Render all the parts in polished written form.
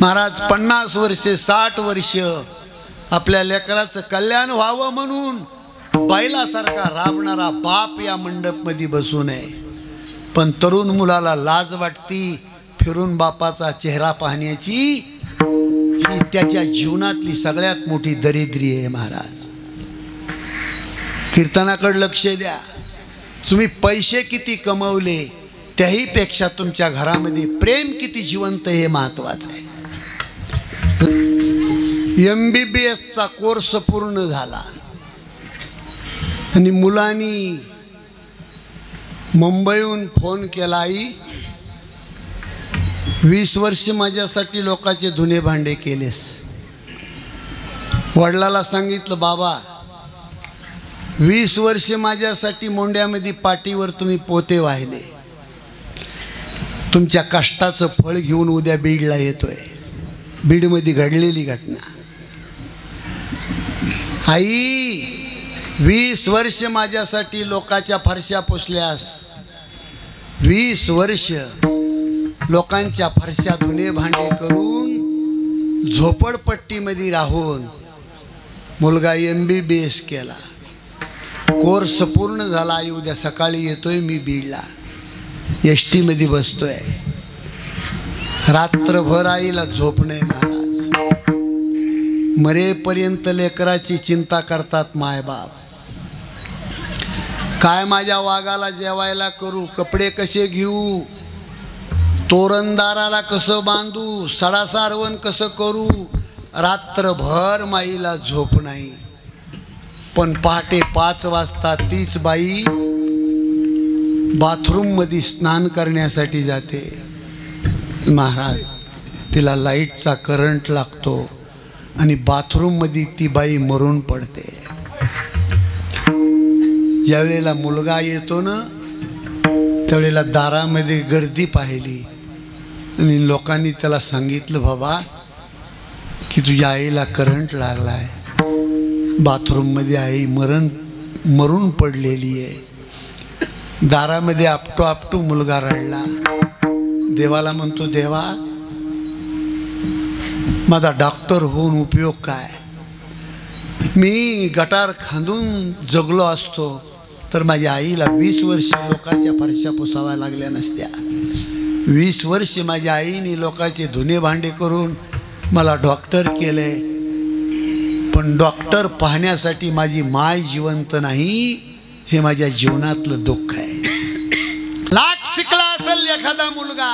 महाराज 50 वर्षे 60 वर्ष आपल्या लेकराचं कल्याण व्हावं म्हणून बैलासारखा राबणारा बाप या मंडपमध्ये बसू नये, पण तरुण मुलाला लाज वाटती फिरून बापाचा चेहरा पाहण्याची, ही त्याच्या जीवनातली सगळ्यात मोठी दरिद्री आहे। महाराज कीर्तनाकडे लक्ष द्या। तुम्ही पैसे किती कमवले त्याही पेक्षा तुमच्या घरामध्ये प्रेम किती जिवंत हे महत्त्वाचं आहे। MBBS चा कोर्स पूर्ण झाला आणि मुलांनी मुंबईहून फोन केला, आई 20 वर्ष माझ्यासाठी लोकांचे धुणे भांडे केलेस। वडिलाला सांगितलं, बाबा 20 वर्ष माझ्यासाठी मोंड्यामध्ये पाठीवर तुम्ही पोते वाहिले, तुमच्या कष्टाचं फळ घेऊन उद्या बीडला येतोय। बीडमध्ये घडलेली घटना। आई 20 वर्ष माझ्यासाठी लोकांच्या फरशा पुसल्यास, 20 वर्ष लोकांच्या फरशा धुणे भांडे करून झोपडपट्टीमध्ये राहून मुलगा MBBS केला, कोर्स पूर्ण झाला। आई उद्या सकाळी येतोय मी बीडला, ST मध्ये बसतोय। रात्रभर आईला झोप नाही। महाराज मरेपर्यंत लेकराची चिंता करतात मायबाप। काय माझ्या वाघाला जेवायला करू, कपडे कसे घेऊ, तोरणदाराला कसं बांधू, सडा सारवण कसं करू, रात्रभर माईला झोप नाही। पण पहाटे 5 वाजता तीच बाई बाथरूममध्ये स्नान करण्यासाठी जाते। महाराज तिला लाईटचा करंट लागतो आणि बाथरूममध्ये ती बाई मरून पडते। ज्यावेळेला मुलगा येतो ना त्यावेळेला दारामध्ये गर्दी पाहिली आणि लोकांनी त्याला सांगितलं, बाबा की तुझ्या आईला करंट लागलाय, बाथरूममध्ये आई मरून पडलेली आहे। दारामध्ये आपटो आपटू मुलगा रडला, देवाला म्हणतो, देवा माझा डॉक्टर होऊन उपयोग काय, मी गटार खांदून जगलो असतो तर माझ्या आईला 20 वर्ष लोकांच्या फरशा पुसाव्या लागल्या नसत्या। 20 वर्ष माझ्या आईने लोकांचे धुणे भांडे करून मला डॉक्टर केले, पण डॉक्टर पाहण्यासाठी माझी माय जिवंत नाही, हे माझ्या जीवनातलं दुःख आहे। लाख शिकला असेल एखादा मुलगा,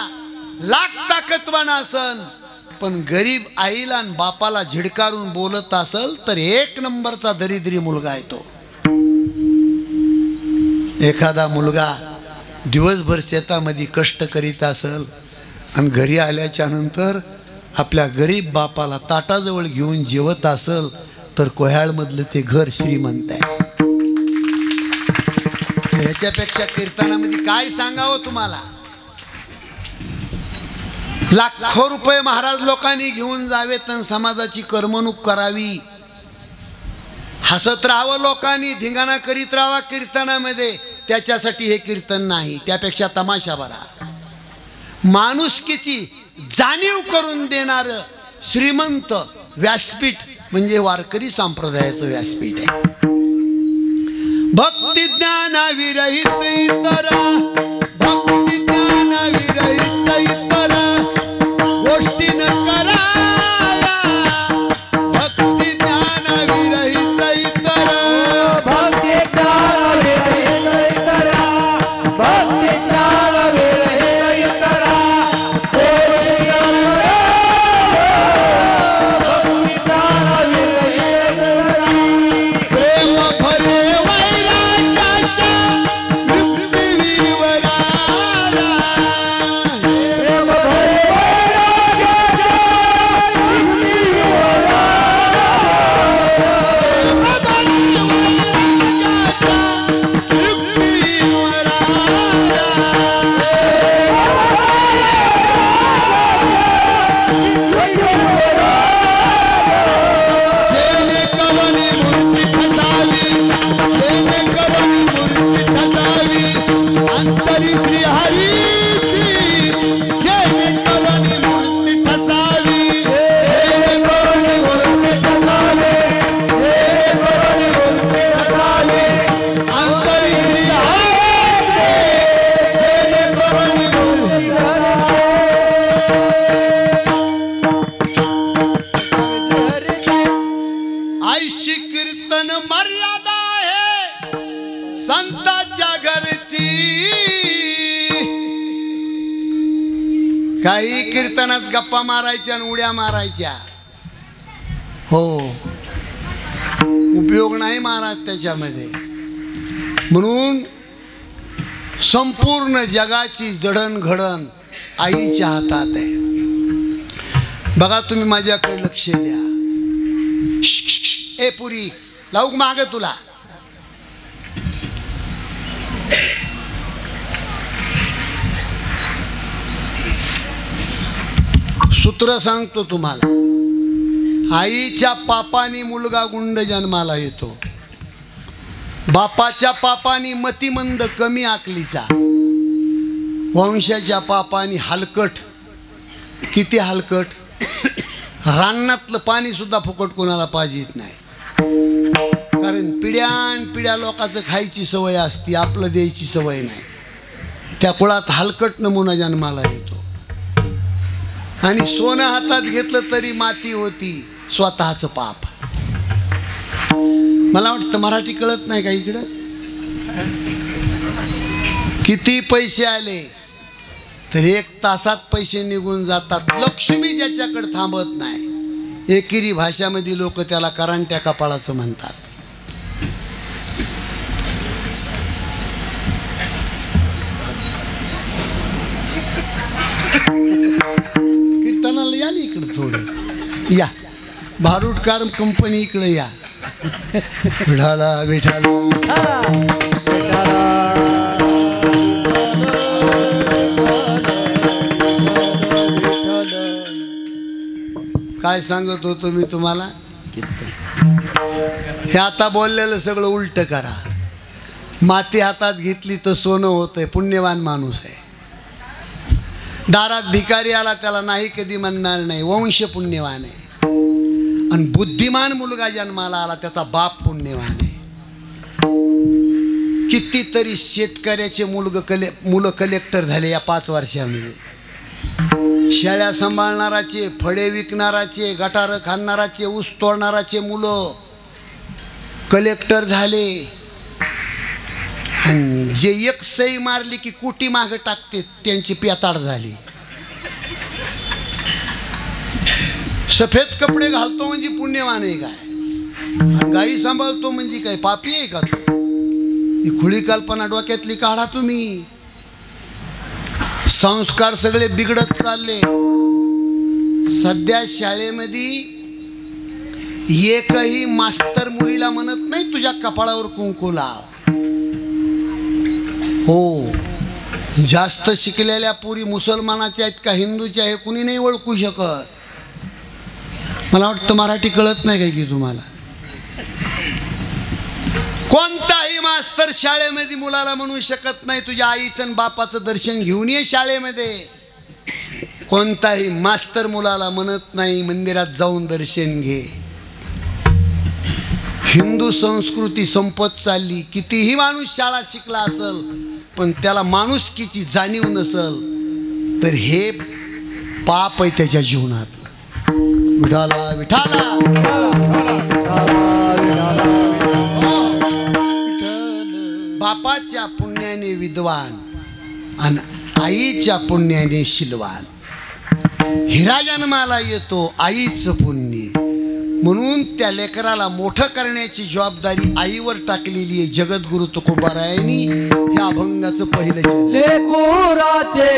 लाख ताकदवान असेल, पण गरीब आईला आणि बापाला झिडकारून बोलत असेल तर 1 नंबरचा दरिद्री मुलगा आहे तो। एखादा मुलगा दिवसभर शेतामध्ये कष्ट करीत असेल आणि घरी आल्याच्या नंतर आपल्या गरीब बापाला ताटाजवळ घेऊन जेवत असेल तर कोह्याळमधलं ते घर श्रीमंत आहे। ह्याच्यापेक्षा कीर्तनामध्ये काय सांगावं तुम्हाला। लाखो रुपये महाराज लोकांनी घेऊन जावेत आणि समाजाची करमणूक करावी, हसत राहावं लोकांनी, धिंगाणा करीत राहावा कीर्तनामध्ये, त्याच्यासाठी हे कीर्तन नाही। त्यापेक्षा तमाशा बरा, माणुसकीची जाणीव करून देणारं श्रीमंत व्यासपीठ म्हणजे वारकरी संप्रदायाचं व्यासपीठ आहे। भक्ती ज्ञाना विरहित इतर, भक्ती ज्ञाना विरहित इतर गोष्टी न कराव्या, भक्ती ज्ञाना विरहित इतर, भक्ती ज्ञान विरहित इतर, भक्ती ज्ञान विरहित इतर गोष्टी न कराव्या, भक्ती ज्ञान विरहित इतर प्रेम भरे वैराग्याच्या युक्तिविवर गप्पा मारायच्या आणि उड्या मारायच्या. हो, उपयोग नाही महाराज त्याच्यामध्ये. म्हणून संपूर्ण जगाची जडणघडण आईच्या हातात आहे. बघा तुम्ही माझ्याकडे लक्ष द्या. ए पुरी लावूक माग तुला. सूत्र सांगतो तुम्हाला. आईच्या पापानी मुलगा गुंड जन्माला येतो. बापाच्या पापानी मतिमंद कमी आकलीचा. वंशाच्या पापानी हलकट. किती हलकट? रानातलं पाणी सुद्धा फुकट कोणाला पाहिजेत नाही. कारण पिढ्यान पिढ्या लोकांचं खायची सवय असती, आपलं द्यायची सवय नाही. त्या कुळात हलकट नमुना जन्माला येतो. आणि सोनं हातात घेतलं तरी माती होती, स्वतःचं पाप. मला वाटतं मराठी कळत नाही का इकडं? किती पैसे आले तर 1 तासात पैसे निघून जातात. लक्ष्मी ज्याच्याकडे थांबत नाही. एकेरी भाषामध्ये लोक त्याला करांट्या कपाळाचं म्हणतात. कीर्तनाला या ना इकडं थोडं. या भारूडकार कंपनी इकडे या. विठाला विठाला काय सांगत होतो मी तुम्हाला? हे आता बोललेलं सगळं उलट करा. माती हातात घेतली तर सोनं होतंय. पुण्यवान माणूस आहे. दारात भिकारी आला त्याला नाही कधी म्हणणार नाही, वंश पुण्यवान आहे. आणि बुद्धिमान मुलगा जन्माला आला त्याचा बाप पुण्यवान आहे. कितीतरी शेतकऱ्याचे मुलं कलेक्टर झाले या 5 वर्षामध्ये. शेळ्या सांभाळणाराचे, फळे विकणाराचे, गटारं खाणाराचे, ऊस तोडणाराचे मुलं कलेक्टर झाले. आणि जे एक सई मारली की कुटी मागं टाकते त्यांची पेताड झाली. सफेद कपडे घालतो म्हणजे पुण्यवान आहे काय? आणि गाई सांभाळतो म्हणजे काय पापी आहे का तू? ही खुळी कल्पना डोक्यातली काढा तुम्ही. संस्कार सगळे बिघडत चालले. सध्या शाळेमध्ये एकही मास्तर मुलीला म्हणत नाही तुझ्या कपाळावर कुंकू लाव. हो, जास्त शिकलेल्या पुरी मुसलमानाच्या आहेत का हिंदूच्या हे कुणी नाही ओळखू शकत. मला वाटतं मराठी कळत नाही काय की तुम्हाला? कोणताही मास्तर शाळेमध्ये मुलाला म्हणू शकत नाही तुझ्या आईचं आणि बापाचं दर्शन घेऊन ये शाळेमध्ये. कोणताही मास्तर मुलाला म्हणत नाही मंदिरात जाऊन दर्शन घे. हिंदू संस्कृती संपत चालली. कितीही माणूस शाळा शिकला असेल पण त्याला माणुसकीची जाणीव नसेल तर हे पाप आहे त्याच्या जीवनात. विठाला विठाला बापाच्या पुण्याने विद्वान आणि आईच्या पुण्याने शिलवान. हिरा जन्माला येतो आईचं पुण्य. म्हणून त्या लेकराला मोठं करण्याची जबाबदारी आईवर टाकलेली आहे. जगद्गुरु तुकोबारायांनी ह्या अभंगाचं पहिलं चरण. लेकराचे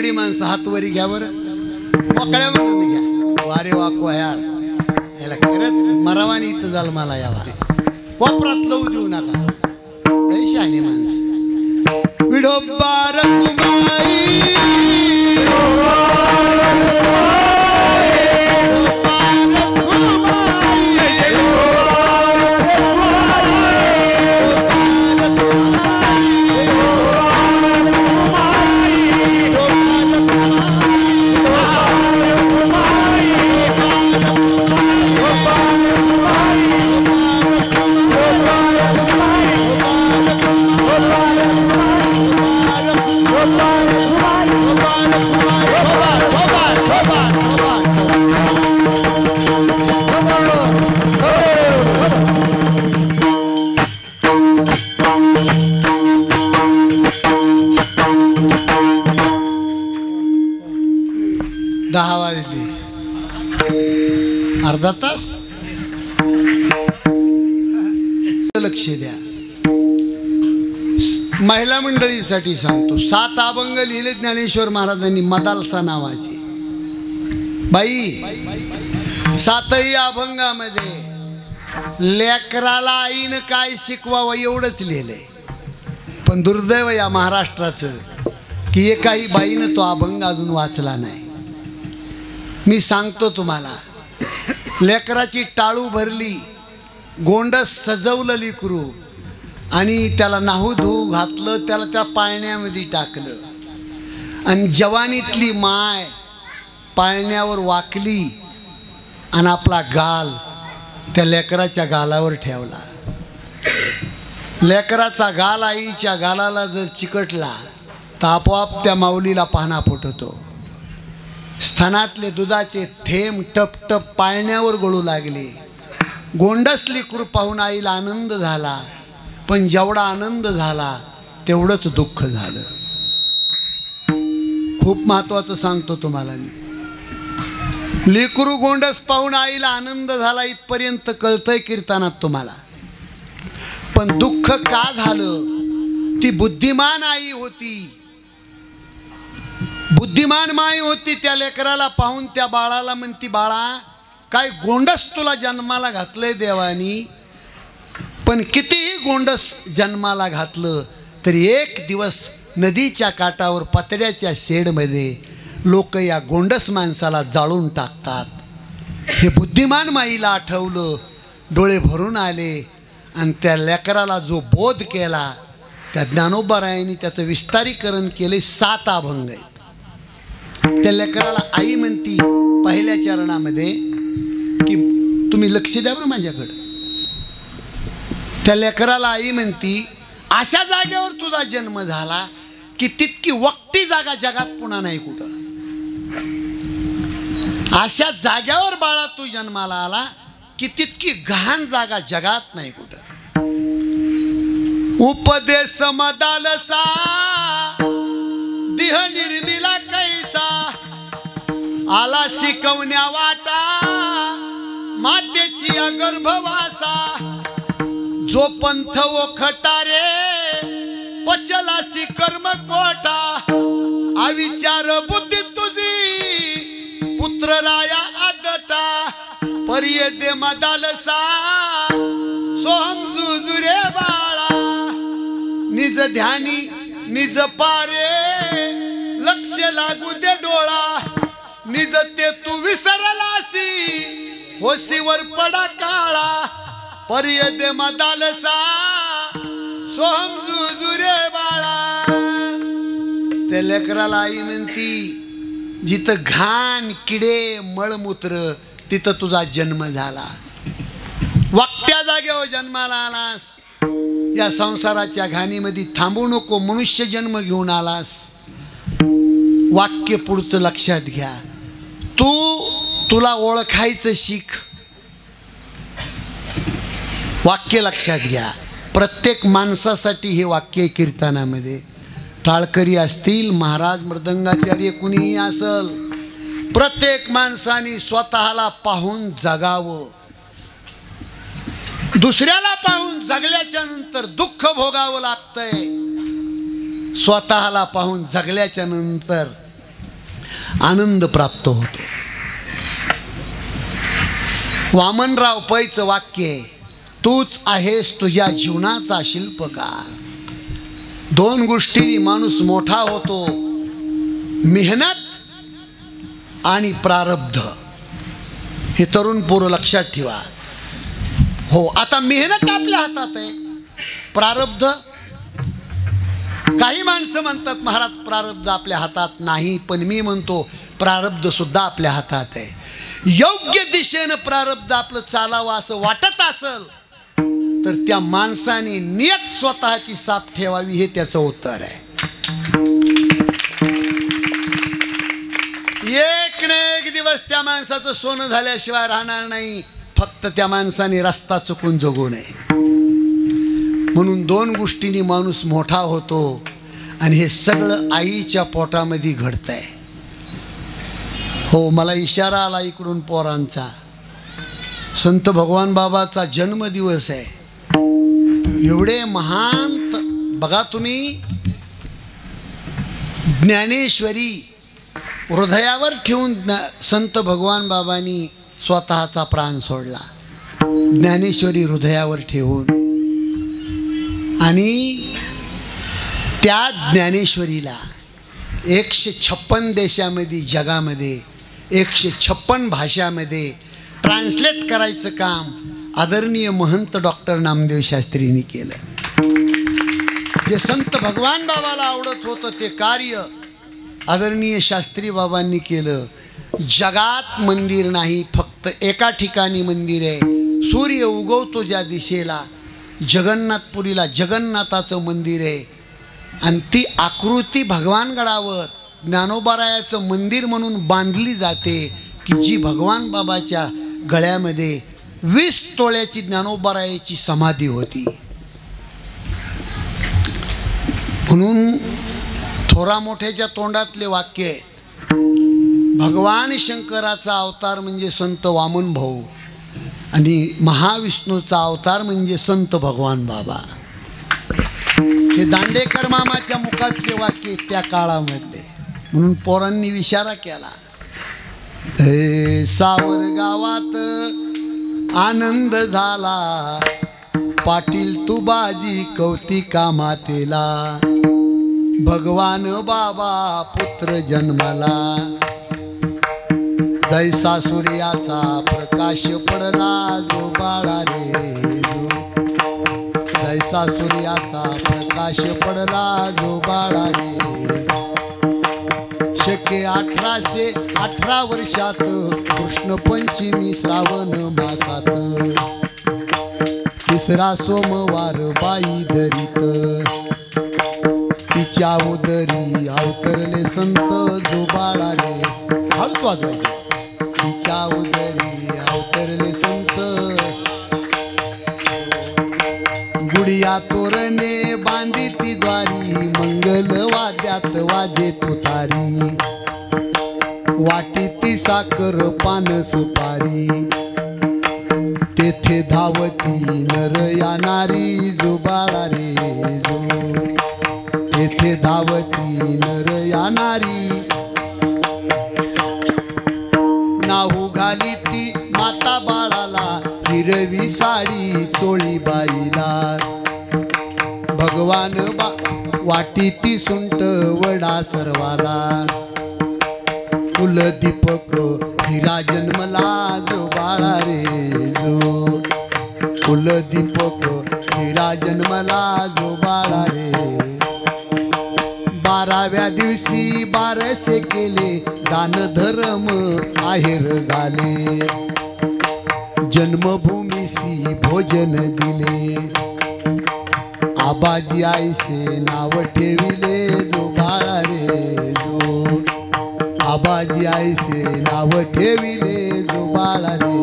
घडी माणसं हात वरी घ्या बरं, मोकळ्या म्हणून घ्या. वारे वा कोह्याळ, याला खरंच मरावानी इथं झालं मला यावा. कोपरात लवू देऊ नका, लय शहाणी माणसं. विडोबा रखुमाई अर्धा तास लक्ष द्या. महिला मंडळीसाठी सांगतो, 7 अभंग लिहिले ज्ञानेश्वर महाराजांनी मदालसा नावाचे. बाई 7ही अभंगामध्ये लेकराला आईनं काय शिकवावं एवढंच लिहिलंय. पण दुर्दैव या महाराष्ट्राचं की एकाही बाईनं तो अभंग अजून वाचला नाही. मी सांगतो तुम्हाला, लेकराची टाळू भरली, गोंडस सजवलं लेकरू आणि त्याला नाहू धुवू घातलं, त्याला त्या पाळण्यामध्ये टाकलं आणि जवानीतली माय पाळण्यावर वाकली आणि आपला गाल त्या लेकराच्या गालावर ठेवला. लेकराचा गाल आईच्या गालाला जर चिकटला तर आपोआप त्या माऊलीला पाहणा फुटतो. स्तनातले दुधाचे थेंब टप टप पाळण्यावर गळू लागले. गोंडसली कृपा पाहून आईला आनंद झाला, पण जेवढा आनंद झाला तेवढंच दुःख झालं. खूप महत्वाचं सांगतो तुम्हाला मी. लेकरू गोंडस पाहून आईला आनंद झाला इथपर्यंत कळतंय कीर्तनात तुम्हाला, पण दुःख का झालं? ती बुद्धिमान आई होती, बुद्धिमान माई होती. त्या लेकराला पाहून त्या बाळाला म्हणती, बाळा काय गोंडस तुला जन्माला घातलंय देवानी, पण कितीही गोंडस जन्माला घातलं तरी एक दिवस नदीच्या काठावर पत्र्याच्या शेडमध्ये लोक या गोंडस माणसाला जाळून टाकतात. हे बुद्धिमान माईला आठवलं, डोळे भरून आले आणि त्या लेकराला जो बोध केला त्या ज्ञानोबारायांनी त्याचं विस्तारीकरण केले. 7 अभंग आहेत. त्या लेकराला आई म्हणती पहिल्या चरणामध्ये की तुम्ही लक्ष द्या बरं माझ्याकडं. त्या लेकराला आई म्हणती, अशा जागेवर तुझा जन्म झाला की तितकी वक्ती जागा जगात पुन्हा नाही कुठं. अशा जाग्यावर बाळा तू जन्माला आला की तितकी गहाण जागा जगात नाही कुठं. उपदेश मदालसा देह निर्मिला कैसा, आला शिकवण्या वाटा मातेची गर्भवासा. जो पंथ ओखटारे पचलासी कर्म कोटा, अविचार बुद्धी तुझी पुत्र राया आदटा. पर्ये दे मदालसा सोहम जुजुरे बाळा, निज ध्यानी निज पारे लक्ष लागू दे डोळा. निज ते तू विसरलासी होशीवर पडा काळा. पर्य दे मदालसा सोहम जुजुरे बाळा. त्या लेकराला आई म्हणती, जिथं घाण किडे मळमूत्र तिथं तुझा जन्म झाला. वाकट्या जागेवर जन्माला आलास, या संसाराच्या घाणीमध्ये थांबू नको, मनुष्य जन्म घेऊन आलास. वाक्य पुढचं लक्षात घ्या. तुला ओळखायचं शिक. वाक्य लक्षात घ्या. प्रत्येक माणसासाठी हे वाक्य कीर्तनामध्ये. टाळकरी असतील, महाराज मृदंगाचार्य कुणीही असल, प्रत्येक माणसाने स्वतःला पाहून जगावं. दुसऱ्याला पाहून जगल्याच्या नंतर दुःख भोगावं लागतंय. स्वतःला पाहून जगल्याच्या नंतर आनंद प्राप्त होतो. वामनराव पैचं वाक्य आहे, तूच आहेस तुझ्या जीवनाचा शिल्पकार. दोन गोष्टींनी माणूस मोठा होतो, मेहनत आणि प्रारब्ध. हे तरुण पोरं लक्षात ठेवा. हो, आता मेहनत आपल्या हातात आहे, प्रारब्ध काही माणसं म्हणतात महाराज प्रारब्ध आपल्या हातात नाही, पण मी म्हणतो प्रारब्ध सुद्धा आपल्या हातात आहे. योग्य दिशेनं प्रारब्ध आपलं चालावं असं वाटत असेल तर त्या माणसाने नियत स्वतःची साफ ठेवावी, हे त्याचं उत्तर आहे. एक ना एक दिवस त्या माणसाचं सोनं झाल्याशिवाय राहणार नाही. फक्त त्या माणसाने रस्ता चुकून जगू नये. म्हणून दोन गोष्टींनी माणूस मोठा होतो, आणि हे सगळं आईच्या पोटामध्ये घडतंय. हो, मला इशारा आला इकडून पोरांचा. संत भगवान बाबाचा जन्मदिवस आहे. एवढे महान बघा तुम्ही, ज्ञानेश्वरी हृदयावर ठेवून संत भगवान बाबांनी स्वतःचा प्राण सोडला. ज्ञानेश्वरी हृदयावर ठेवून, आणि त्या ज्ञानेश्वरीला 156 देशामध्ये, जगामध्ये 156 भाषामध्ये ट्रान्सलेट करायचं काम आदरणीय महंत डॉक्टर नामदेव शास्त्रींनी केलं. जे संत भगवान बाबाला आवडत होतं ते कार्य आदरणीय शास्त्री बाबांनी केलं. जगात मंदिर नाही, फक्त एका ठिकाणी मंदिर आहे. सूर्य उगवतो ज्या दिशेला जगन्नाथपुरीला जगन्नाथाचं मंदिर आहे, आणि ती आकृती भगवानगडावर ज्ञानोबारायाचं मंदिर म्हणून बांधली जाते, की जी भगवान बाबाच्या गळ्यामध्ये 20 तोळ्याची ज्ञानोबारायाची समाधी होती. म्हणून थोरा मोठ्याच्या तोंडातले वाक्य आहे, भगवान शंकराचा अवतार म्हणजे संत वामन भाऊ, आणि महाविष्णूचा अवतार म्हणजे संत भगवान बाबा. हे दांडेकर मामाच्या मुखातले वाक्य त्या काळामधले. म्हणून पोरांनी इशारा केला, हे सावर गावात आनंद झाला, पाटील तू बाजी कौतिका मातेला, भगवान बाबा पुत्र जन्मला, जैसा सूर्याचा प्रकाश पडला जो बाळा रे जो, जैसा सूर्याचा प्रकाश पडला जो बाळा रे. शके 1818 वर्षात कृष्ण पंचमी श्रावण मासात, तिसरा सोमवार बाई धरीत, तिच्या उदरी अवतरले संत जो बाळा रे. हलतो आजो, तिच्या उदरी अवतरले संत, गुडिया तोरणे बांधिती द्वारी, मंगल वाद्यात वाजे तुतारी, वाटीती साखर पान सुपारी, तेथे धावती नर या नारी जो बाळा रे जो, तेथे धावती नर या नारी, नाहू घाली ती माता बाळाला, हिरवी साडी चोळी बाईला, भगवान वाटी ती सुंट वडा सर्वाला, कुलदीपक हिरा जन्मला जो बाळा रे जो, कुलदीपक हिरा जन्मला जो बाळा रे. 12व्या दिवशी बारसे केले, दान धर्म आहेर झाले, जन्मभूमीसी भोजन दिले, आबाजी आईसे नाव ठेविले जो बाळा रे जो, आबाजी आईसे नाव ठेविले जो बाळा रे.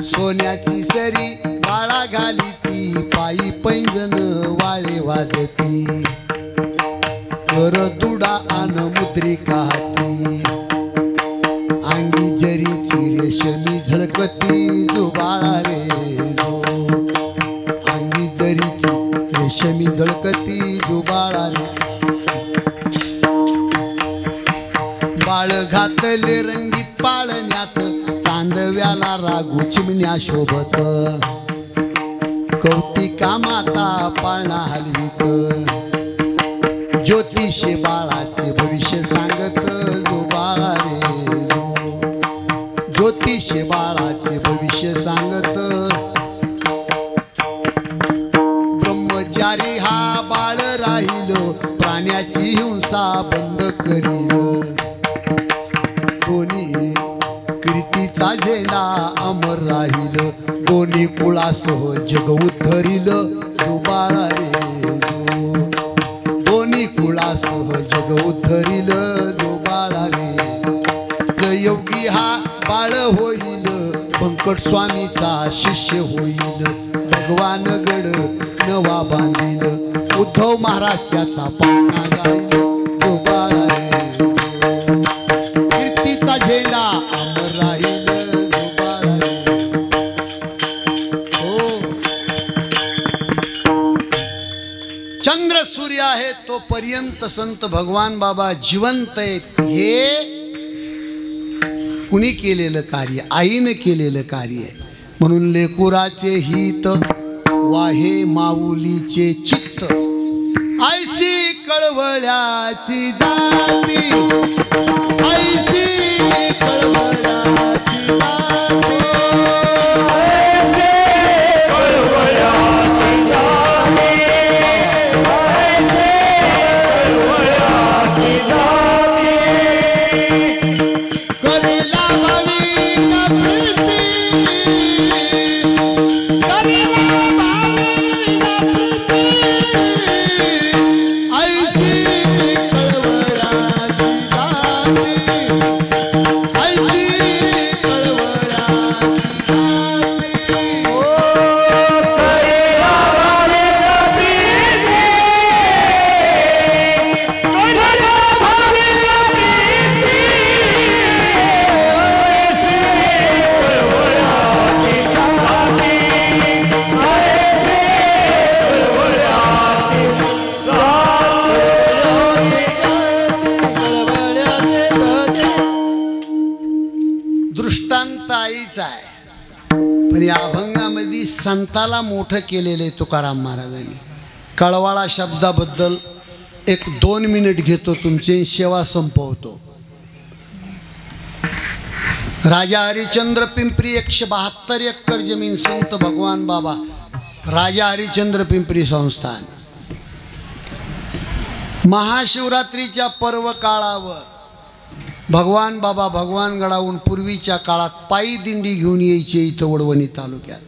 सोन्याची सरी बाळा घाली ती, पायी पैंजण वाळे वाजती, कर दुडा आन मुद्रिका हाती, अंगी जरीची रेशमी झळकती जो बाळा रे जो, अंगी जरीची रेशमी झळकती जो बाळा रे. बाळ घातले रंगीत पाळण्यात चांदव्याला रागू चिमण्या शोभत कौतिका माता पाळणा हलवीत ज्योतिषी बाळाचे भविष्य सांगत जो बाळा रे ज्योतिषी बाळाचे भविष्य सांगत ब्रह्मचारी हा बाळ राहील प्राण्याची हिंसा बंद करील दोन्ही कीर्तीचा झेंडा अमर राहील दोन्ही कुळासह जग उद्धरील जो बाळा रे दोन्ही कुळासह जग उद्धरील जो बाळा रे जयोगी हा बाळ होईल व्यंकट स्वामीचा शिष्य होईल भगवान गड नवा बांधील उद्धव महाराज त्याचा पाळणा गाईल जो बाळा रे कीर्तीचा झेंडा अमर राहील जो बाळा रे हो चंद्र सूर्य आहे तोपर्यंत संत भगवान बाबा जिवंत आहेत हे कुणी केलेलं कार्य आईनं केलेलं कार्य आहे म्हणून लेकुराचे हित वाहे माऊलीचे चित्त ऐसी कळवळ्याची जाती ऐसी कळवळ्याची जाती संताला मोठं केलेले तुकाराम महाराजांनी कळवाळा शब्दाबद्दल 1-2 मिनिट घेतो तुमची सेवा संपवतो राजा हरिश्चंद्र पिंपरी 172 एकर जमीन संत भगवान बाबा राजा हरिश्चंद्र पिंपरी संस्थान महाशिवरात्रीच्या पर्व काळावर भगवान बाबा भगवानगडाहून पूर्वीच्या काळात पायी दिंडी घेऊन यायचे इथं वडवणी तालुक्यात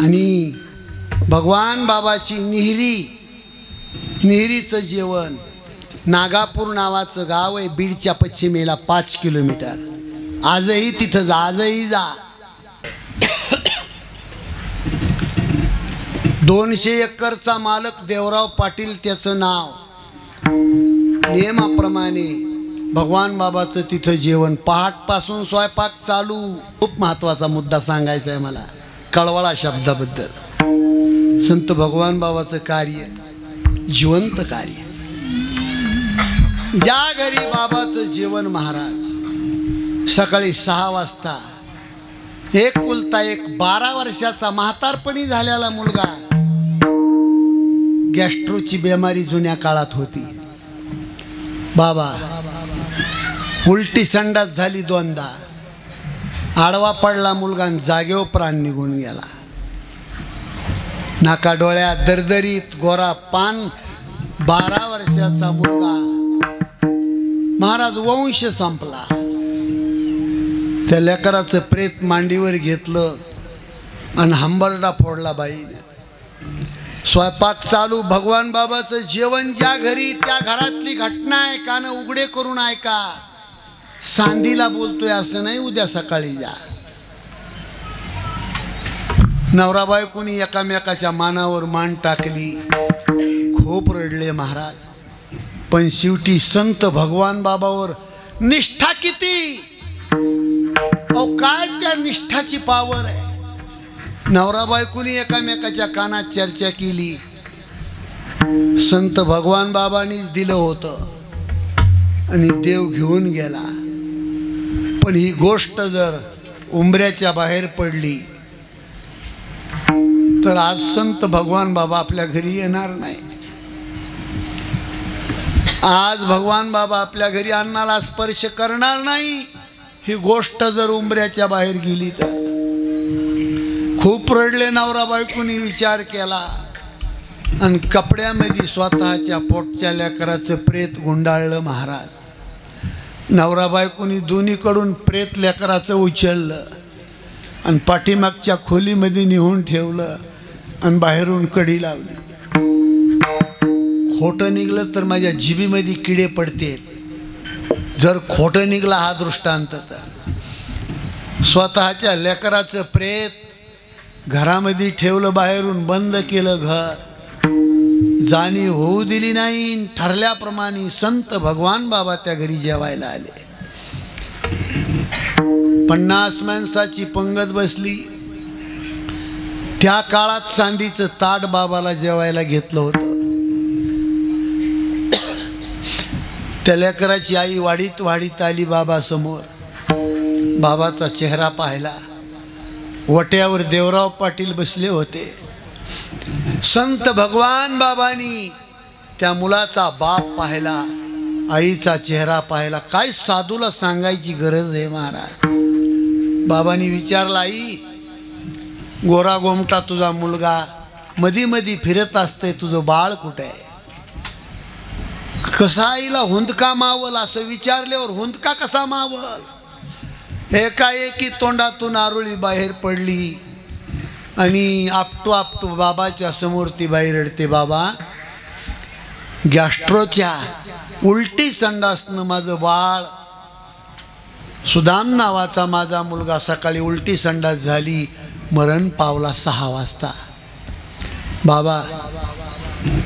आणि भगवान बाबाची निहिरीचं जेवण नागापूर नावाचं गाव आहे बीडच्या पश्चिमेला 5 किलोमीटर आजही तिथं जा आजही जा 200 एकरचा मालक देवराव पाटील त्याचं नाव नियमाप्रमाणे भगवान बाबाचं तिथं जेवण पहाटपासून स्वयंपाक चालू खूप महत्त्वाचा मुद्दा सांगायचा आहे मला कळवळा शब्दाबद्दल संत भगवान बाबाचं कार्य जिवंत कार्य ज्या घरी बाबाचं जेवण महाराज सकाळी 6 वाजता एकुलता एक 12 वर्षाचा म्हातारपणी झालेला मुलगा गॅस्ट्रोची बिमारी जुन्या काळात होती बाबा उलटी संडास झाली 2दा आडवा पडला मुलगा जागेवर प्राण निघून गेला नाका डोळ्यात दरदरीत गोरा पान 12 वर्षाचा मुलगा महाराज वंश संपला त्या लेकराचं प्रेत मांडीवर घेतलं आणि हंबरडा फोडला बाईने स्वयंपाक चालू भगवान बाबाचं जेवण ज्या घरी त्या घरातली घटना आहे कान उघडे करून ऐका सांदीला बोलतोय असं नाही उद्या सकाळी जा नवरा बायकोनी एकामेकाच्या मानावर मान टाकली खूप रडले महाराज पण शेवटी संत भगवान बाबावर निष्ठा किती अहो काय त्या निष्ठाची पावर आहे नवरा बायकोनी एकामेकाच्या कानात चर्चा केली संत भगवान बाबांनीच दिलं होतं आणि देव घेऊन गेला. पण ही गोष्ट जर उंबऱ्याच्या बाहेर पडली तर आज संत भगवान बाबा आपल्या घरी येणार नाही. आज भगवान बाबा आपल्या घरी अन्नाला स्पर्श करणार नाही. ही गोष्ट जर उंबऱ्याच्या बाहेर गेली तर. खूप रडले नवरा बायकोनी, विचार केला आणि कपड्यामध्ये स्वतःच्या पोटच्या लेकराचं प्रेत गुंडाळलं महाराज. नवरा बायकोनी दोन्हीकडून प्रेत लेकराचं उचललं आणि पाठीमागच्या खोलीमध्ये नेऊन ठेवलं आणि बाहेरून कडी लावली. खोटं निघलं तर माझ्या जिभीमध्ये किडे पडतील. जर खोटं निघला हा दृष्टांत तर स्वतःच्या लेकराचं प्रेत घरामध्ये ठेवलं, बाहेरून बंद केलं घर. जाणीव होऊ दिली नाही. ठरल्याप्रमाणे संत भगवान बाबा त्या घरी जेवायला आले. 50 माणसाची पंगत बसली. त्या काळात चांदीचं ताट बाबाला जेवायला घेतलं होतं. त्या लेकराची आई वाढीत वाढीत आली बाबासमोर. बाबाचा चेहरा पाहिला. वट्यावर देवराव पाटील बसले होते. संत भगवान बाबांनी त्या मुलाचा बाप पाहिला, आईचा चेहरा पाहिला. काय साधूला सांगायची गरज आहे महाराज. बाबांनी विचारला, आई गोरा गोमटा तुझा मुलगा मधी मधी फिरत असते, तुझं बाळ कुठे आहे? कसा आईला हुंदका मावल असं विचारल्यावर हुंदका कसा मावल? एकाएकी तोंडातून आरुळी बाहेर पडली आणि आपटू आपटू बाबाच्या समोर ती बाई रडते. बाबा, गॅस्ट्रोच्या उलटी संडासनं माझं बाळ सुदाम नावाचा माझा मुलगा सकाळी उलटी संडास झाली, मरण पावला 6 वाजता. बाबा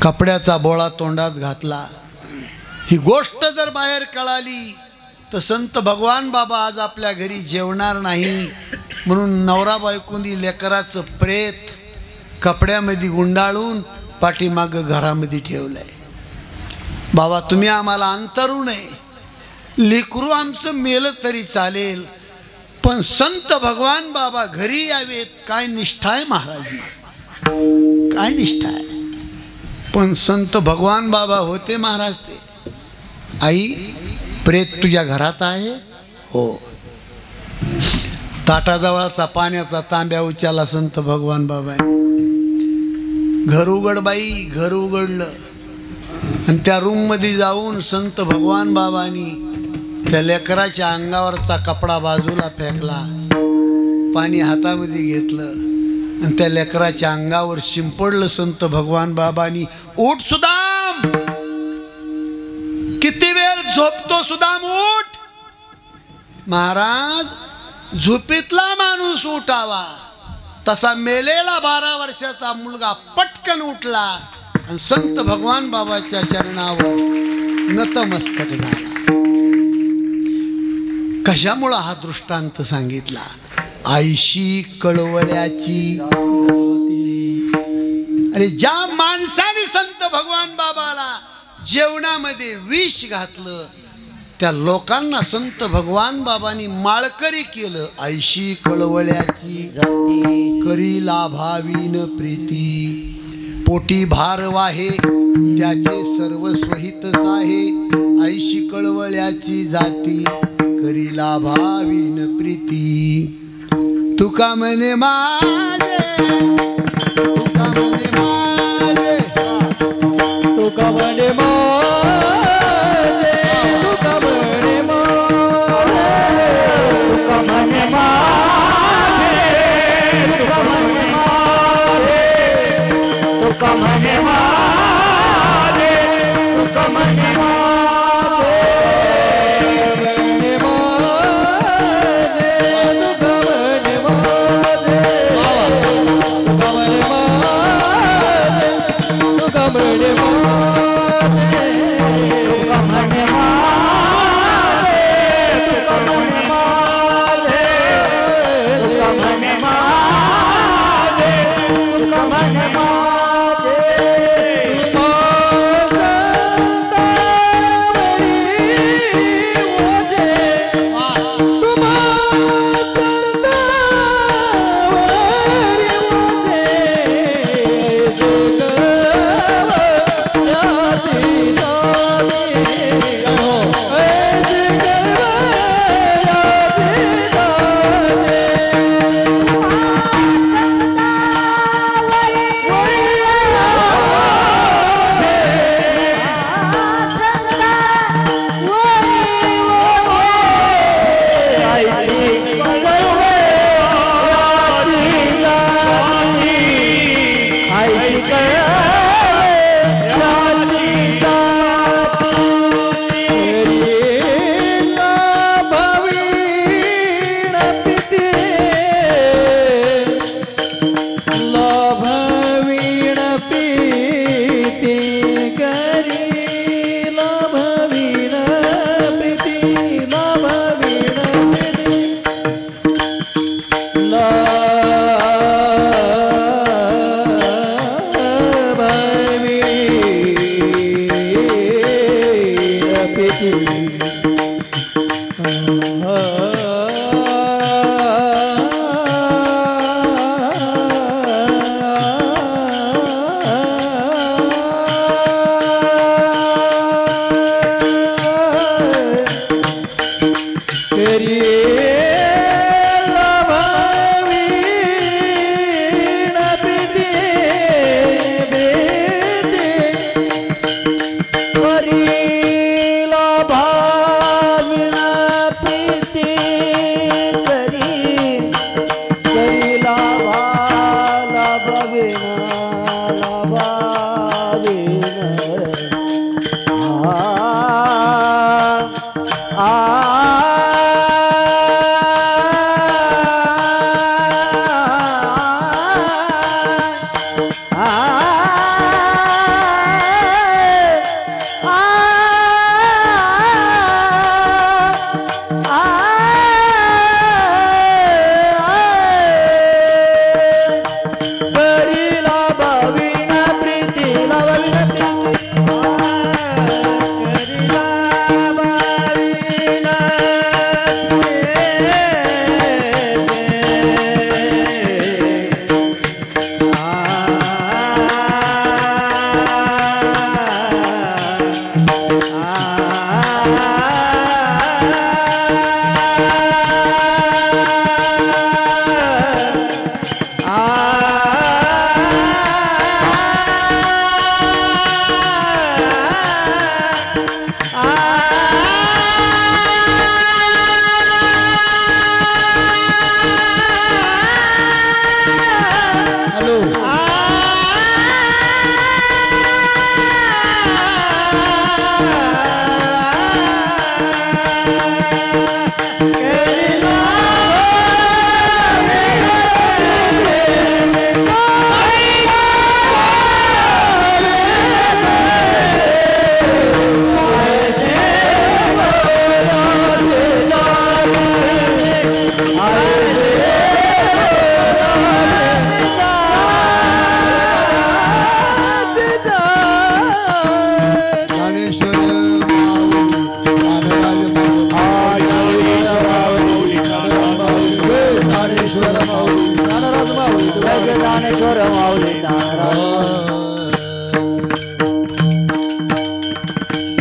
कपड्याचा बोळा तोंडात घातला. ही गोष्ट जर बाहेर कळाली तर संत भगवान बाबा आज आपल्या घरी जेवणार नाही. म्हणून नवरा बायकोनी लेकराचं प्रेत कपड्यामध्ये गुंडाळून पाठीमागं घरामध्ये ठेवलंय. बाबा तुम्ही आम्हाला अंतरू नये. लेकरू आमचं मेलं तरी चालेल, पण संत भगवान बाबा घरी यावेत. काय निष्ठा आहे महाराजी, काय निष्ठा आहे. पण संत भगवान बाबा होते महाराज ते. आई प्रेत तुझ्या घरात आहे? हो. ताटाजवळचा पाण्याचा तांब्या उचलला संत भगवान बाबांनी. घर उघड बाई. घर उघडलं आणि त्या रूममध्ये जाऊन संत भगवान बाबांनी त्या लेकराच्या अंगावरचा कपडा बाजूला फेकला, पाणी हातामध्ये घेतलं आणि त्या लेकराच्या अंगावर शिंपडलं. संत भगवान बाबांनी, उठ सुदाम, किती वेळ झोपतो सुदाम, उठ. महाराज, झोपेतला माणूस उठावा तसा मेलेला 12 वर्षाचा मुलगा पटकन उठला आणि संत भगवान बाबाच्या चरणावर नतमस्तक झाला. कशामुळं हा दृष्टांत सांगितला? आईशी कळवळ्याची. अरे ज्या माणसाने संत भगवान बाबाला जेवणामध्ये विष घातलं त्या लोकांना संत भगवान बाबांनी माळकरी केलं. आईशी कळवळ्याची करी लाभावीन प्रीती, पोटी भार वाहे त्याचे सर्वस्व हित साहे. आईशी कळवळ्याची जाती करी लाभावीन प्रीती. तुका म्हणे माझे, तुका म्हणे माझे, तुका म्हणे माझे, तुका म्हणे माझे, तुका म्हणे माझे, तुका म्हणे माझे, तुका म्हणे माझे, तुका म्हणे माझे, म्हणे माझे, तुका म्हणे माझे, तुका म्हणे माझे, तुका म्हणे माझे.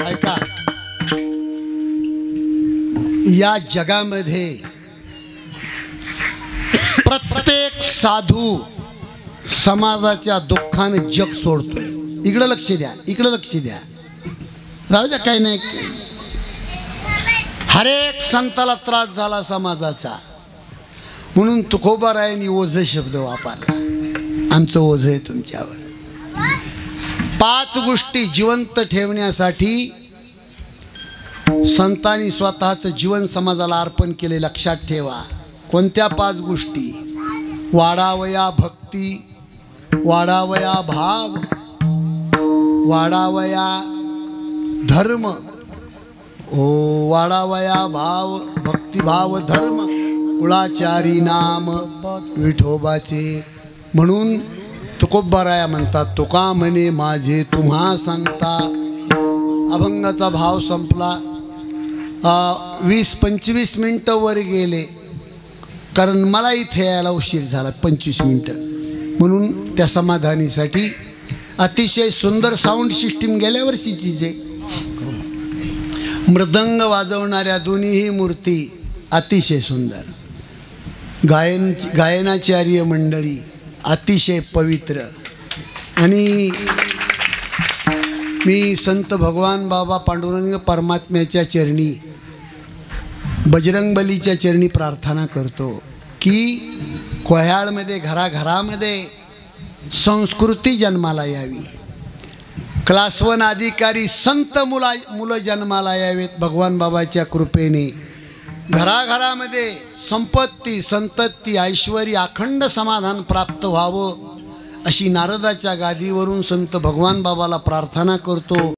ऐका, या जगामध्ये प्रत्येक साधू समाजाच्या दुःखाने जग सोडतोय. इकडं लक्ष द्या, इकडं लक्ष द्या. राहू द्या, काही नाही. हर एक संताला त्रास झाला समाजाचा, म्हणून तुकोबारायांनी ओझ शब्द वापरला. आमचं ओझ आहे तुमच्यावर. 5 गोष्टी जिवंत ठेवण्यासाठी संतांनी स्वतःचं जीवन समाजाला अर्पण केले. लक्षात ठेवा. कोणत्या 5 गोष्टी? वाढावया भक्ती, वाढावया भाव, वाढावया धर्म. ओ वाढावया भाव, भक्तिभाव, धर्म, कुळाचारी नाम विठोबाचे. म्हणून तुकोबाराया म्हणतात, तुका म्हणे माझे तुम्हा सांगता. अभंगाचा भाव संपला. 20-25 मिनटं वर गेले, कारण मला इथे यायला उशीर झाला 25 मिनटं. म्हणून त्या समाधानीसाठी अतिशय सुंदर साऊंड सिस्टीम गेल्या वर्षीचीच आहे. मृदंग वाजवणाऱ्या दोन्हीही मूर्ती अतिशय सुंदर. गायनाचार्य मंडळी अतिशय पवित्र. आणि मी संत भगवान बाबा पांडुरंग परमात्म्याच्या चरणी, बजरंगबलीच्या चरणी प्रार्थना करतो की कोह्याळमध्ये घराघरामध्ये संस्कृती जन्माला यावी. क्लास 1 अधिकारी संत मुलं जन्माला यावेत भगवान बाबाच्या कृपेने. घराघरामध्ये संपत्ती, संतती, ऐश्वर्य, अखंड समाधान प्राप्त व्हावं अशी नारदाच्या गादीवरून संत भगवान बाबाला प्रार्थना करतो.